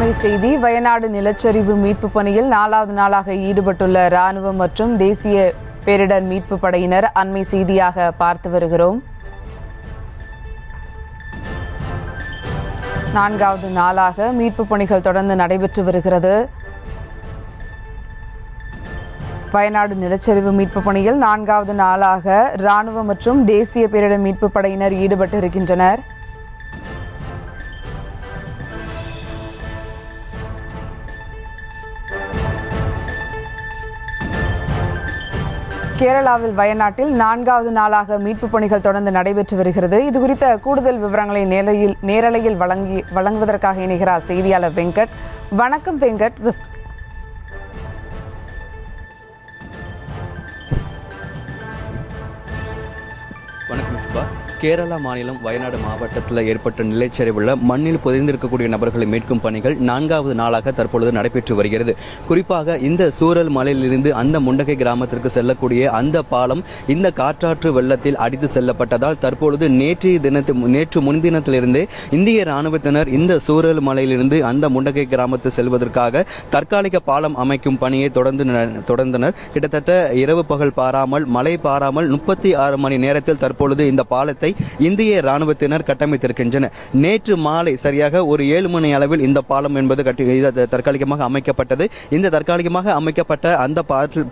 அண்மை செய்தி. வயநாடு நிலச்சரிவு மீட்பு பணியில் 4வது நாளாக ஈடுபட்டுள்ள ராணுவம் மற்றும் தேசிய பேரிடர் மீட்பு படையினர் அண்மை செய்தியாக பார்த்து வருகிறோம். 4வது நாளாக மீட்பு பணிகள் தொடர்ந்து நடைபெற்று வருகிறது. வயநாடு நிலச்சரிவு மீட்பு பணியில் 4வது நாளாக ராணுவம் மற்றும் தேசிய பேரிடர் மீட்பு படையினர் ஈடுபட்டு இருக்கின்றனர். கேரளாவில் வயநாட்டில் 4வது நாளாக மீட்பு பணிகள் தொடர்ந்து நடைபெற்று வருகிறது. இது குறித்த கூடுதல் விவரங்களை நேரலையில் வழங்குவதற்காக இணைகிறார் செய்தியாளர் வெங்கட். வணக்கம் வெங்கட். வணக்கம் சுபா. கேரளா மாநிலம் வயநாடு மாவட்டத்தில் ஏற்பட்ட நிலச்சரிவுள்ள மண்ணில் புதைந்திருக்கக்கூடிய நபர்களை மீட்கும் பணிகள் 4வது நாளாக தற்பொழுது நடைபெற்று வருகிறது. குறிப்பாக இந்த சூரல் மலையிலிருந்து அந்த முண்டகை கிராமத்திற்கு செல்லக்கூடிய அந்த பாலம் இந்த காற்றாற்று வெள்ளத்தில் அடித்து செல்லப்பட்டதால் தற்பொழுது நேற்று முன்தினத்திலிருந்தே இந்திய ராணுவத்தினர் இந்த சூரல் மலையிலிருந்து அந்த முண்டகை கிராமத்தில் செல்வதற்காக தற்காலிக பாலம் அமைக்கும் பணியை தொடர்ந்தனர். கிட்டத்தட்ட இரவு பகல் பாராமல் மழை பாராமல் 36 மணி நேரத்தில் தற்பொழுது இந்த பாலத்தை இந்திய ராணுவத்தினர் கட்டமைத்திருக்கின்றனர். நேற்று மாலை சரியாக ஒரு 7 மணி அளவில் இந்த பாலம் என்பது தற்காலிகமாக அமைக்கப்பட்டது. இந்த தற்காலிகமாக அமைக்கப்பட்ட அந்த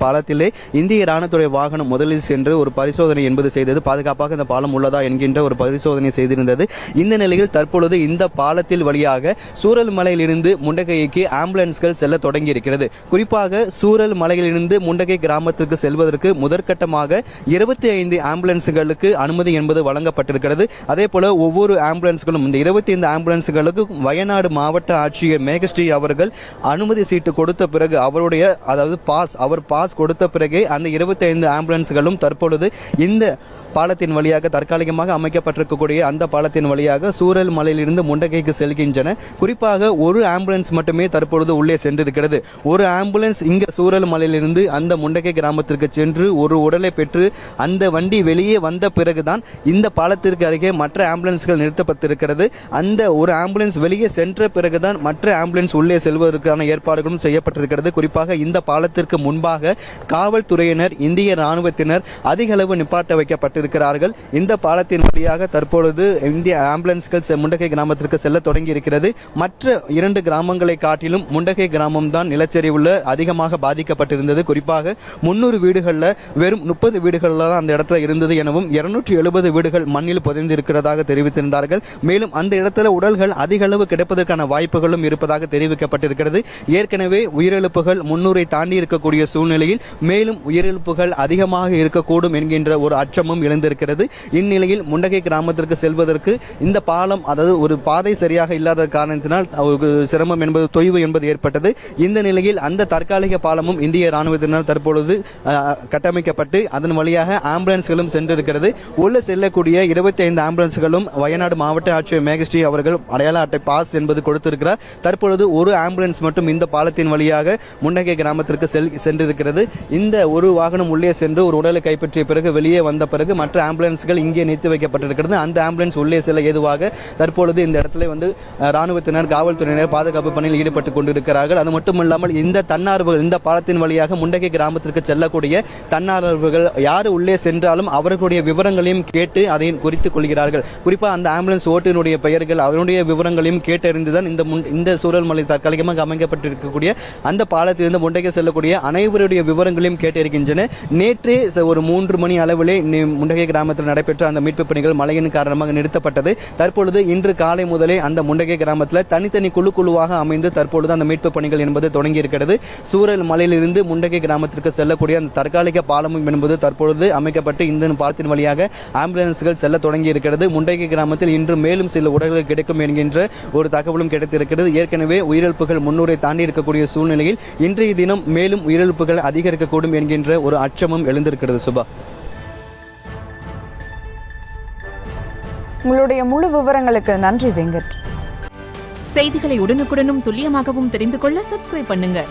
பாலத்திலே இந்திய ராணுவத்துடைய வாகனம் முதலில் சென்று ஒரு பரிசோதனை என்பது செய்தது. பாதுகாப்பாக இந்த பாலம் உள்ளதா என்கின்ற ஒரு பரிசோதனை செய்திருந்தது. இந்த நிலையில் தற்பொழுது இந்த பாலத்தில் வழியாக சூரல் மலையிலிருந்து முண்டகைக்கு ஆம்புலன்ஸ்கள் செல்ல தொடங்கி இருக்கிறது. குறிப்பாக சூரல் மலையிலிருந்து முண்டகை கிராமத்திற்கு செல்வதற்கு முதற்கட்டமாக 25 ஆம்புலன்ஸ்களுக்கு அனுமதி என்பது வழங்கப்பட்டிருக்கிறது. அதே போல ஒவ்வொரு ஆம்புலன்ஸ்களும் இந்த 25 ஆம்புலன்ஸ்களுக்கு வயநாடு மாவட்ட ஆட்சியர் மேகஸ்ரீ அவர்கள் அனுமதி சீட்டு கொடுத்த பிறகு அவர் பாஸ் கொடுத்த பிறகு அந்த 25 ஆம்புலன்ஸ்களும் தற்பொழுது இந்த பாலத்தின் வழியாக தற்காலிகமாக அமைக்கப்பட்டிருக்கக்கூடிய அந்த பாலத்தின் வழியாக சூரல் மலையிலிருந்து முண்டகைக்கு செல்கின்றன. குறிப்பாக ஒரு ஆம்புலன்ஸ் மட்டுமே தற்பொழுது உள்ளே சென்றிருக்கிறது. ஒரு ஆம்புலன்ஸ் இங்க சூரல் மலையிலிருந்து அந்த முண்டகை கிராமத்திற்கு சென்று ஒரு உடலை பெற்று அந்த வண்டி வெளியே வந்த பிறகுதான் இந்த பாலத்திற்கு அருகே மற்ற ஆம்புலன்ஸ்கள் நிறுத்தப்பட்டிருக்கிறது. அந்த ஒரு ஆம்புலன்ஸ் வெளியே சென்ற பிறகுதான் மற்ற ஆம்புலன்ஸ் உள்ளே செல்வதற்கான ஏற்பாடுகளும் செய்யப்பட்டிருக்கிறது. குறிப்பாக இந்த பாலத்திற்கு முன்பாக காவல்துறையினர் இந்திய ராணுவத்தினர் அதிக அளவு நிப்பாட்ட வைக்கப்பட்டிருக்கிறார்கள். இந்த பாலத்தின் வழியாக தற்பொழுது இந்திய ஆம்புலன்ஸ்கள் முண்டகை கிராமத்திற்கு செல்ல தொடங்கி இருக்கிறது. மற்ற 2 கிராமங்களை காட்டிலும் முண்டகை கிராமம் தான் நிலச்சரிவுள்ள அதிகமாக பாதிக்கப்பட்டிருந்தது. குறிப்பாக 300 வீடுகள்ல வெறும் 30 வீடுகள் தான் அந்த இடத்துல இருந்தது எனவும் 270 வீடுகள் மண்ணில் புதைந்திருக்கிறதாக தெரிவித்திருந்தார்கள். மேலும் அந்த இடத்துல உடல்கள் அதிக அளவு கிடைப்பதற்கான வாய்ப்புகளும் இருப்பதாக தெரிவிக்கப்பட்டிருக்கிறது. ஏற்கனவே உயிரிழப்புகள் 300 தாண்டி இருக்கக்கூடிய சூழ்நிலையில் மேலும் உயிரிழப்புகள் அதிகமாக இருக்கக்கூடும் என்கின்ற ஒரு அச்சமும் எழுந்திருக்கிறது. இந்நிலையில் முண்டகை கிராமத்திற்கு செல்வதற்கு இந்த பாலம் ஒரு பாதை சரியாக இல்லாத காரணத்தினால் சிரமம் என்பது தொய்வு என்பது ஏற்பட்டது. இந்த நிலையில் அந்த தற்காலிக பாலமும் இந்திய ராணுவத்தினால் தற்பொழுது கட்டமைக்கப்பட்டு அதன் வழியாக ஆம்புலன்ஸ்களும் சென்றிருக்கிறது. உள்ள செல்லக்கூடிய 25 ஆம்புலன்ஸ்களும் வயநாடு மாவட்ட ஆட்சியர் மேகஸ்ரீ அவர்கள் அடையாள அட்டை பாஸ் என்பது கொடுத்திருக்கிறார். தற்பொழுது ஒரு ஆம்புலன்ஸ் மட்டும் இந்த பாலத்தின் வழியாக முண்டகை கிராமத்திற்கு சென்றிருக்கிறது. இந்த ஒரு வாகனம் உள்ளே சென்று ஒரு உடலை கைப்பற்றிய பிறகு வெளியே வந்த பிறகு மற்ற ஆம்புலன்ஸ்கள் இங்கே நிறுத்தி வைக்கப்பட்டிருக்கிறது. அந்த ஆம்புலன்ஸ் உள்ளே செல்ல ஏதுவாக தற்பொழுது இந்த இடத்துல ராணுவத்தினர் காவல்துறையினர் பாதுகாப்பு பணியில் ஈடுபட்டுக் கொண்டிருக்கிறார்கள். அது மட்டுமல்லாமல் இந்த தன்னார்வர்கள் இந்த பாலத்தின் வழியாக முண்டகை கிராமத்திற்கு செல்லக்கூடிய தன்னார்வர்கள் யாரு உள்ளே சென்றாலும் அவர்களுடைய விவரங்களையும் கேட்டு அதை குறித்துக் கொள்கிறார்கள். குறிப்பாக அந்த ஆம்புலன்ஸ் ஓட்டுநருடைய பெயர்கள் அவருடைய விவரங்களையும் கேட்டறிந்துதான் இந்த சூரல் மலை தற்காலிகமாக அமைக்கப்பட்டிருக்கக்கூடிய அந்த பாலத்திலிருந்து முண்டகை செல்லக்கூடிய அனைவருடைய விவரங்களையும் கேட்டிருக்கின்றன. நேற்றே ஒரு 3 மணி அளவிலே முண்டகை கிராமத்தில் நடைபெற்ற அந்த மீட்பு பணிகள் மழையின் காரணமாக நிறுத்தப்பட்டது. தற்பொழுது இன்று காலை முதலே அந்த முண்டகை கிராமத்தில் தனித்தனி குழுவாக அமைந்து தற்பொழுது அந்த மீட்பு பணிகள் என்பது தொடங்கி இருக்கிறது. சூரல் மலையிலிருந்து முண்டகை கிராமத்திற்கு செல்லக்கூடிய அந்த தற்காலிக பாலமும் என்பது தற்பொழுது அமைக்கப்பட்டு இந்த பாலத்தின் வழியாக ஆம்புலன்ஸ்கள் செல்ல தொடங்கி இருக்கிறது. முண்டகை கிராமத்தில் இன்று மேலும் சில உடல்கள் கிடைக்கும் என்கின்ற ஒரு தகவலும் கிடைத்திருக்கிறது. ஏற்கனவே உயிரிழப்புகள் 300 தாண்டி இருக்கக்கூடிய சூழ்நிலையில் இன்றைய தினம் மேலும் உயிரிழப்புகள் அதிகரிக்கக்கூடும் என்கின்ற ஒரு அச்சமும் எழுந்திருக்கிறது. சுபா, உங்களுடைய முழு விவரங்களுக்கு நன்றி வெங்கட். செய்திகளை உடனுக்குடனும் துல்லியமாகவும் தெரிந்து கொள்ள சப்ஸ்கிரைப் பண்ணுங்க.